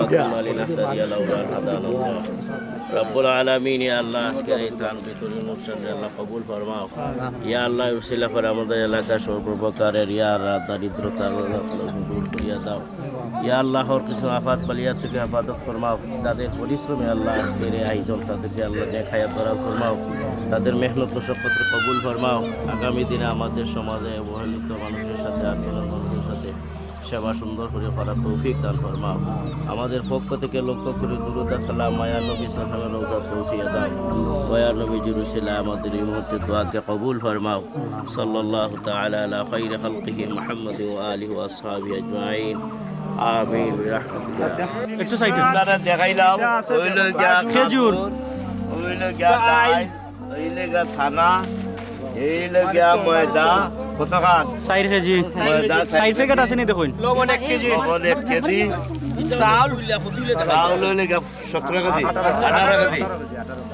كنا لنهتدي لولا أن هدانا الله رب العالمين يا الله আজকের এই দান বিতরণ অনুষ্ঠানে আল্লাহ কবুল ফরমাও ইয়া আল্লাহ উসিলা করে আমাদের এলাকার সর্বপ্রকারের ইয়া দারিদ্রতা দূর করিয়া দাও ইয়া আল্লাহ হর কিছু আফাত বালিয়া থেকে হেফাজত ফরমাও তাদের পরিশ্রমে আল্লাহ আজকের এই আয়োজন তাদেরকে আল্লাহ দেখায়া তোরা ফরমাও তাদের মেহনত সবপত্র কবুল ফরমাও আগামী দিনে আমাদের সমাজে অবহেলিত মানুষের সাথে আন্দোলন মানুষের সাথে সেবা সুন্দর করে করার তৌফিক দান ফরমাও আমাদের পক্ষ থেকে লক্ষ্য করে দুরূদ সালাম মায়া নবী সাল্লাল্লাহু আলাইহি ওয়াসাল্লাম পৌঁছিয়ে দাও দয়া নবী জিরুসিলা আমাদের এই মুহূর্তে দোয়াকে কবুল ফরমাও সাল্লাল্লাহু তাআলা আলা খায়রি খালকিহি মুহাম্মদ ওয়া আলিহি ওয়া আসহাবিহি আজমাইন আমিন বিরহমাতিকা একটু সাইডে আপনারা দেখাইলাম হইল গিয়া খেজুর হইল গিয়া ডাল হইল গিয়া ছানা হইল গিয়া ময়দা কত খান 4 কেজি ময়দা 4 প্যাকেট আছে নি দেখুন লবণ 1 কেজি চাউল হইল গিয়া 17 কেজি 18 কেজি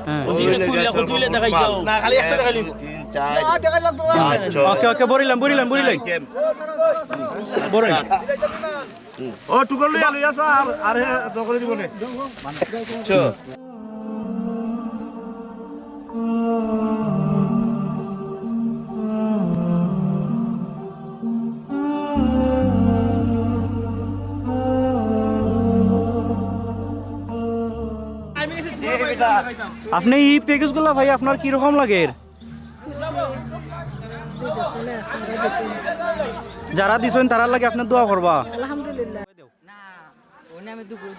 হ্যাঁ তুলে দেখাই যাও না খালি 100 টাকা লিব 3 4 ওকে ওকে বরিলাম বরেন ও টুকর লইয়া লইয়া স্যার আর দখলে দিব নে চো আপনি এই প্যাকেজগুলো ভাই আপনার কি রকম লাগে যারা দিছেন তারার লাগে আপনি দোয়া করবা আলহামদুলিল্লাহ না ওনে আমি দুপুর